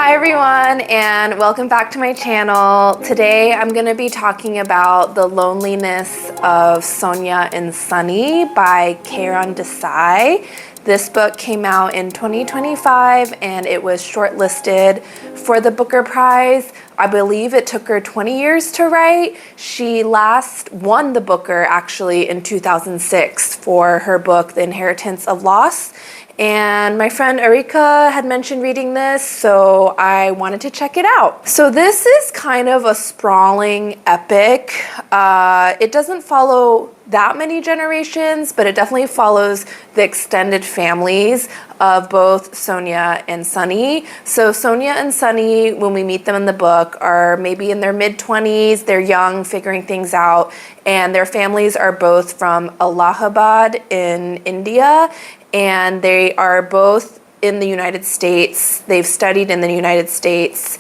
Hi everyone, and welcome back to my channel. Today I'm going to be talking about The Loneliness of Sonia and Sunny by Kiran Desai. This book came out in 2025 and it was shortlisted for the Booker Prize. I believe it took her 20 years to write. She last won the Booker actually in 2006 for her book, The Inheritance of Loss. And my friend Erika had mentioned reading this, so I wanted to check it out. So this is kind of a sprawling epic. It doesn't follow that many generations, but it definitely follows the extended families of both Sonia and Sunny. So Sonia and Sunny, when we meet them in the book, are maybe in their mid-20s. They're young, figuring things out, and their families are both from Allahabad in India, and they are both in the United States. They've studied in the United States.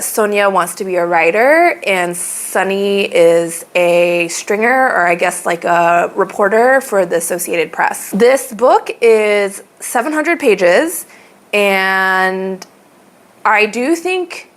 Sonia wants to be a writer, and Sunny is a stringer, or I guess like a reporter for the Associated Press. This book is 700 pages, and I do think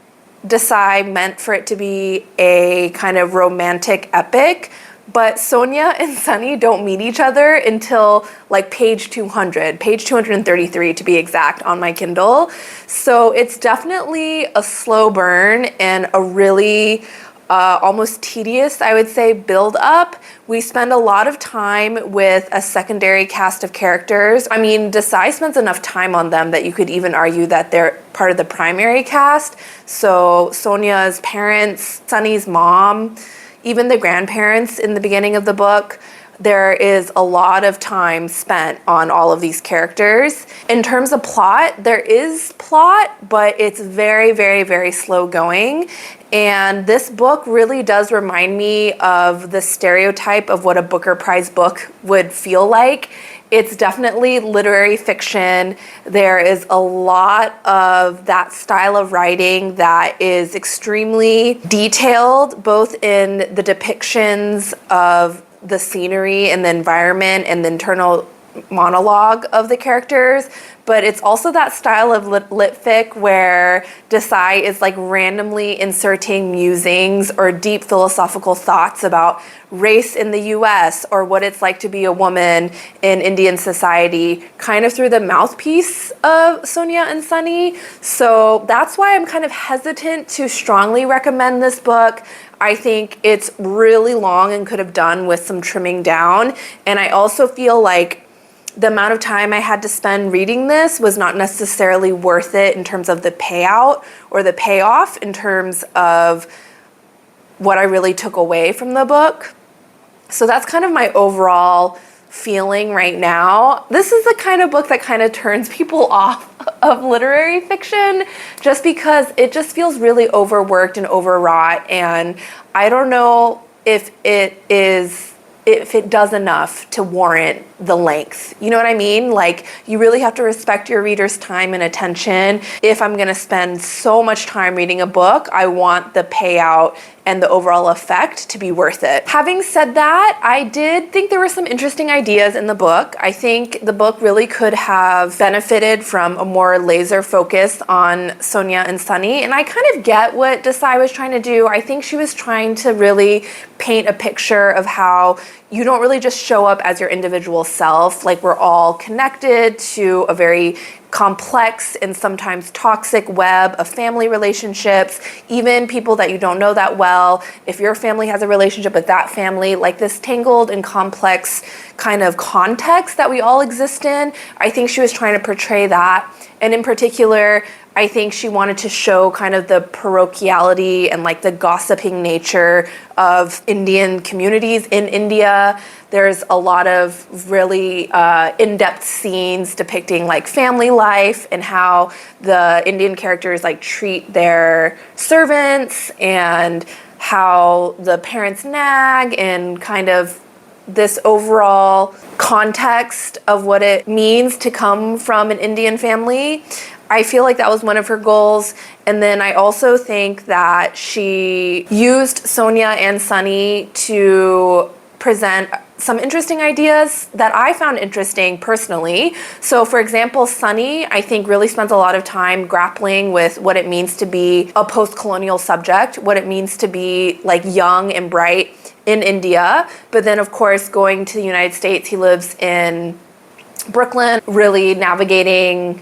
Desai meant for it to be a kind of romantic epic, but Sonia and Sunny don't meet each other until like page 200, page 233 to be exact on my Kindle. So it's definitely a slow burn and a really almost tedious, I would say, build up. We spend a lot of time with a secondary cast of characters. I mean, Desai spends enough time on them that you could even argue that they're part of the primary cast. So Sonia's parents, Sunny's mom, even the grandparents in the beginning of the book. There is a lot of time spent on all of these characters. In terms of plot, there is plot, but it's very, very, very slow going. And this book really does remind me of the stereotype of what a Booker Prize book would feel like. It's definitely literary fiction. There is a lot of that style of writing that is extremely detailed, both in the depictions of the scenery and the environment and the internal monologue of the characters, but it's also that style of lit fic where Desai is like randomly inserting musings or deep philosophical thoughts about race in the US or what it's like to be a woman in Indian society, kind of through the mouthpiece of Sonia and Sunny. So that's why I'm kind of hesitant to strongly recommend this book. I think it's really long and could have done with some trimming down. And I also feel like the amount of time I had to spend reading this was not necessarily worth it in terms of the payout or the payoff in terms of what I really took away from the book. So that's kind of my overall feeling right now. This is the kind of book that kind of turns people off of literary fiction just because it just feels really overworked and overwrought, and I don't know if it does enough to warrant the length. You know what I mean? Like, you really have to respect your reader's time and attention. If I'm gonna spend so much time reading a book, I want the payout and the overall effect to be worth it. Having said that, I did think there were some interesting ideas in the book. I think the book really could have benefited from a more laser focus on Sonia and Sunny, and I kind of get what Desai was trying to do. I think she was trying to really paint a picture of how you don't really just show up as your individual self. Like, we're all connected to a very complex and sometimes toxic web of family relationships, even people that you don't know that well. If your family has a relationship with that family, like this tangled and complex kind of context that we all exist in, I think she was trying to portray that. And in particular, I think she wanted to show kind of the parochiality and like the gossiping nature of Indian communities in India. There's a lot of really in-depth scenes depicting like family life and how the Indian characters like treat their servants and how the parents nag, and kind of this overall context of what it means to come from an Indian family. I feel like that was one of her goals. And then I also think that she used Sonia and Sunny to present some interesting ideas that I found interesting personally. So for example, Sunny, I think, really spends a lot of time grappling with what it means to be a post-colonial subject, what it means to be like young and bright in India. But then of course, going to the United States, he lives in Brooklyn, really navigating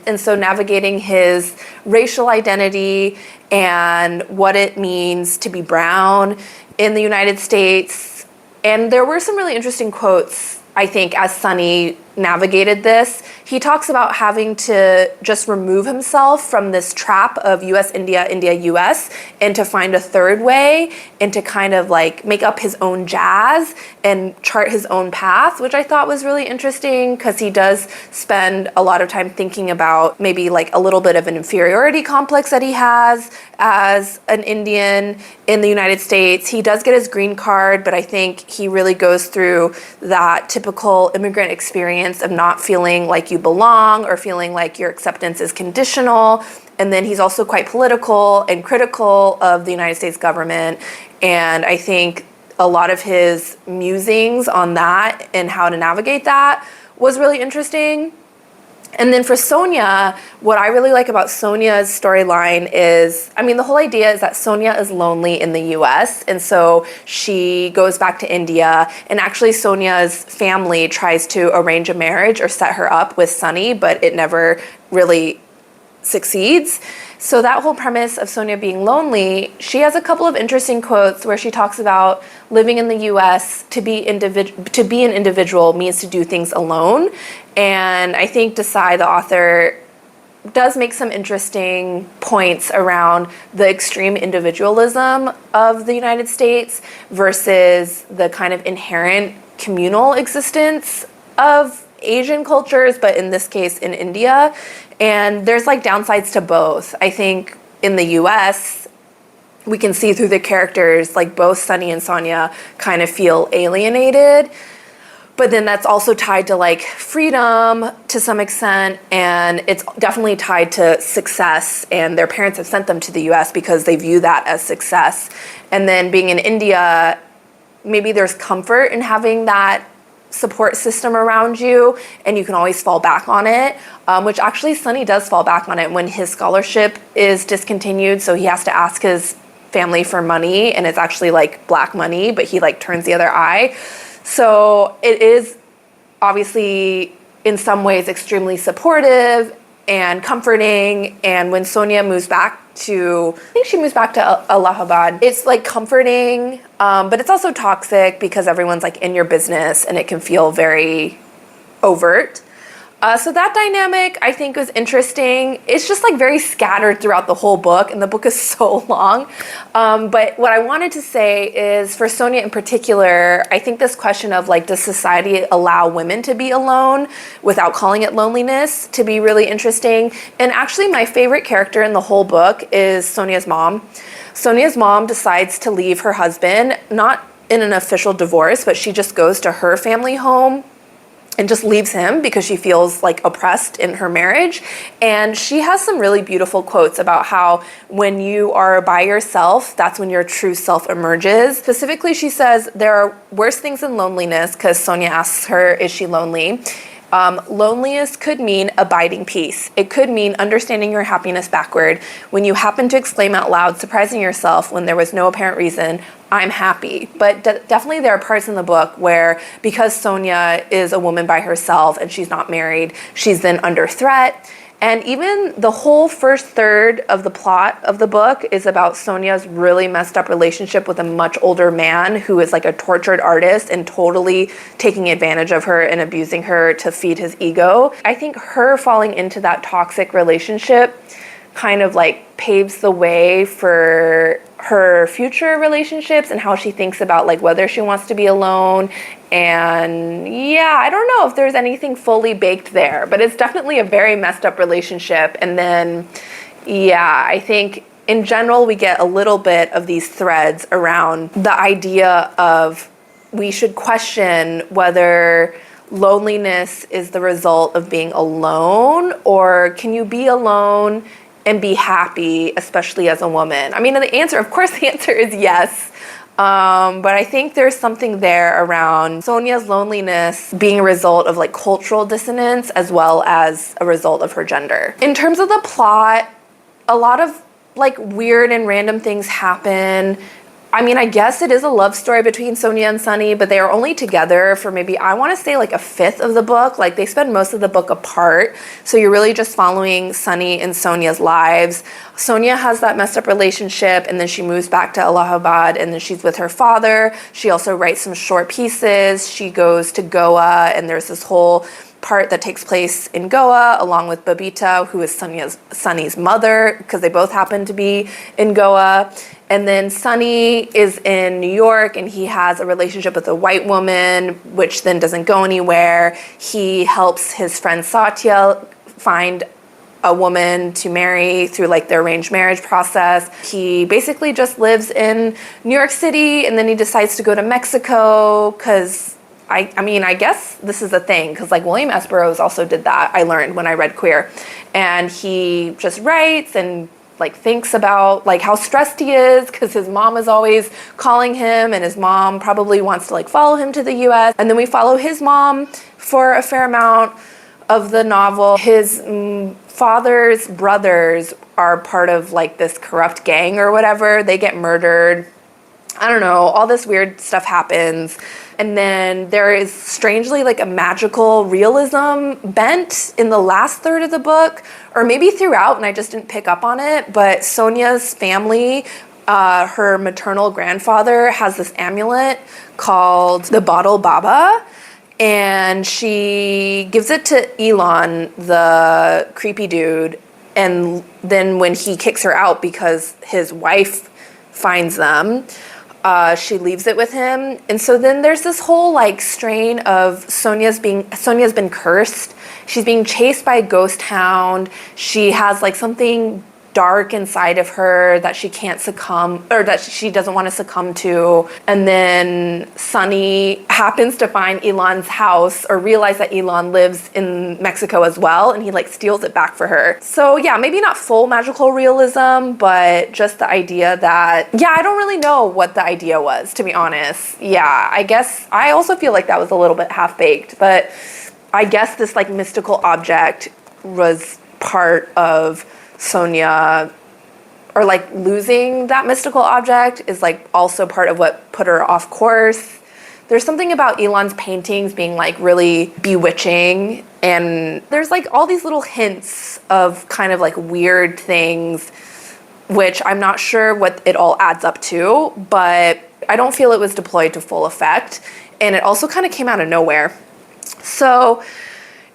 his racial identity and what it means to be brown in the United States. And there were some really interesting quotes, I think, as Sunny navigated this. He talks about having to just remove himself from this trap of US, India, India, US, and to find a third way and to kind of like make up his own jazz and chart his own path, which I thought was really interesting because he does spend a lot of time thinking about maybe like a little bit of an inferiority complex that he has as an Indian in the United States. He does get his green card, but I think he really goes through that typical immigrant experience of not feeling like you belong or feeling like your acceptance is conditional. And then he's also quite political and critical of the United States government. And I think a lot of his musings on that and how to navigate that was really interesting. And then for Sonia, what I really like about Sonia's storyline is, I mean, the whole idea is that Sonia is lonely in the US, and so she goes back to India, and actually Sonia's family tries to arrange a marriage or set her up with Sunny, but it never really succeeds. So that whole premise of Sonia being lonely, she has a couple of interesting quotes where she talks about living in the US, to be an individual means to do things alone. And I think Desai, the author, does make some interesting points around the extreme individualism of the United States versus the kind of inherent communal existence of Asian cultures, but in this case in India. And there's like downsides to both. I think in the US, we can see through the characters, like both Sunny and Sonia kind of feel alienated. But then that's also tied to like freedom to some extent, and it's definitely tied to success, and their parents have sent them to the US because they view that as success. And then being in India, maybe there's comfort in having that support system around you, and you can always fall back on it, which actually Sunny does fall back on it when his scholarship is discontinued, so he has to ask his family for money, and it's actually like black money, but he like turns the other eye. So it is obviously in some ways extremely supportive and comforting. And when Sonia moves back to, I think she moves back to Allahabad, it's like comforting, but it's also toxic because everyone's like in your business and it can feel very overt. So that dynamic I think was interesting. It's just like very scattered throughout the whole book, and the book is so long. But what I wanted to say is for Sonia in particular, I think this question of like, does society allow women to be alone without calling it loneliness, to be really interesting. And actually my favorite character in the whole book is Sonia's mom. Sonia's mom decides to leave her husband, not in an official divorce, but she just goes to her family home and just leaves him because she feels like oppressed in her marriage. And she has some really beautiful quotes about how when you are by yourself, that's when your true self emerges. Specifically, she says there are worse things than loneliness, because Sonia asks her, is she lonely? Loneliness could mean abiding peace. It could mean understanding your happiness backward. When you happen to exclaim out loud, surprising yourself when there was no apparent reason, I'm happy. But definitely there are parts in the book where, because Sonia is a woman by herself and she's not married, she's then under threat. And even the whole first third of the plot of the book is about Sonia's really messed up relationship with a much older man who is like a tortured artist and totally taking advantage of her and abusing her to feed his ego. I think her falling into that toxic relationship kind of like paves the way for her future relationships and how she thinks about like whether she wants to be alone. And yeah, I don't know if there's anything fully baked there, but it's definitely a very messed up relationship. And then, yeah, I think in general, we get a little bit of these threads around the idea of we should question whether loneliness is the result of being alone, or can you be alone and be happy, especially as a woman? I mean, of course, the answer is yes. But I think there's something there around Sonia's loneliness being a result of like cultural dissonance as well as a result of her gender. In terms of the plot, a lot of like weird and random things happen. I mean, I guess it is a love story between Sonia and Sunny, but they are only together for maybe, I want to say like a fifth of the book. Like they spend most of the book apart. So you're really just following Sunny and Sonia's lives. Sonia has that messed up relationship and then she moves back to Allahabad and then she's with her father. She also writes some short pieces. She goes to Goa and there's this whole part that takes place in Goa along with Babita, who is Sunny's mother, because they both happen to be in Goa. And then Sunny is in New York and he has a relationship with a white woman, which then doesn't go anywhere. He helps his friend Satya find a woman to marry through like their arranged marriage process. He basically just lives in New York City and then he decides to go to Mexico because I mean, I guess this is a thing because like William S. Burroughs also did that, I learned when I read Queer. And he just writes and like thinks about like how stressed he is because his mom is always calling him and his mom probably wants to like follow him to the US. And then we follow his mom for a fair amount of the novel. His father's brothers are part of like this corrupt gang or whatever. They get murdered. I don't know, all this weird stuff happens. And then there is strangely like a magical realism bent in the last third of the book, or maybe throughout, and I just didn't pick up on it. But Sonia's family, her maternal grandfather has this amulet called the Bottle Baba, and she gives it to Elon, the creepy dude. And then when he kicks her out because his wife finds them, she leaves it with him. And so then there's this whole like strain of Sonia's been cursed. She's being chased by a ghost hound. She has like something dark inside of her that she can't succumb, or that she doesn't want to succumb to. And then Sunny happens to find Elon's house or realize that Elon lives in Mexico as well, and he like steals it back for her. So yeah, maybe not full magical realism, but just the idea that, yeah, I don't really know what the idea was, to be honest. Yeah, I guess I also feel like that was a little bit half-baked, but I guess this like mystical object was part of Sonia, or like losing that mystical object is like also part of what put her off course. There's something about Elon's paintings being like really bewitching, and there's like all these little hints of kind of like weird things, which I'm not sure what it all adds up to, but I don't feel it was deployed to full effect. And it also kind of came out of nowhere. So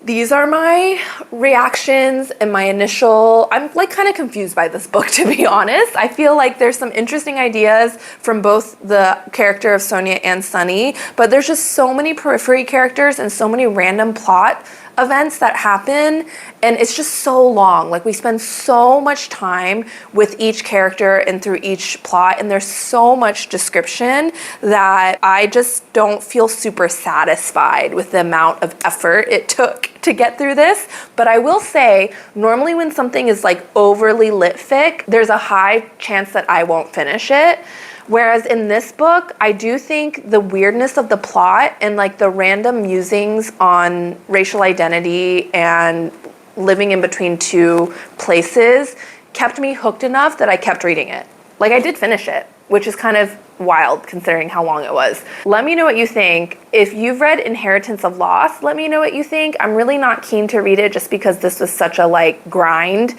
these are my reactions and my initial, I'm like kind of confused by this book, to be honest. I feel like there's some interesting ideas from both the character of Sonia and Sunny, but there's just so many periphery characters and so many random plot events that happen, and it's just so long. Like we spend so much time with each character and through each plot, and there's so much description that I just don't feel super satisfied with the amount of effort it took to get through this. But I will say, normally when something is like overly lit fic, there's a high chance that I won't finish it. Whereas in this book, I do think the weirdness of the plot and like the random musings on racial identity and living in between two places kept me hooked enough that I kept reading it. Like I did finish it, which is kind of wild considering how long it was. Let me know what you think. If you've read Inheritance of Loss, let me know what you think. I'm really not keen to read it just because this was such a like grind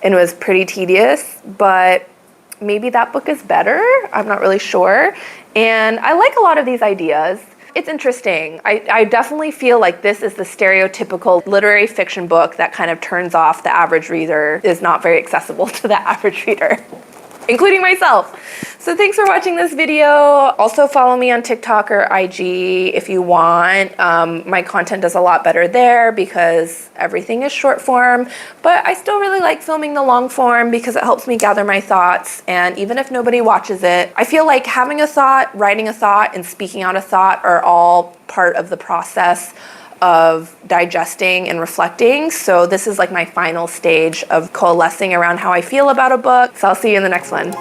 and it was pretty tedious, but maybe that book is better. I'm not really sure. And I like a lot of these ideas. It's interesting. I definitely feel like this is the stereotypical literary fiction book that kind of turns off the average reader, is not very accessible to the average reader, including myself. So thanks for watching this video. Also follow me on TikTok or IG if you want. My content does a lot better there because everything is short form, but I still really like filming the long form because it helps me gather my thoughts. And even if nobody watches it, I feel like having a thought, writing a thought, and speaking out a thought are all part of the process of digesting and reflecting. So this is like my final stage of coalescing around how I feel about a book. So I'll see you in the next one.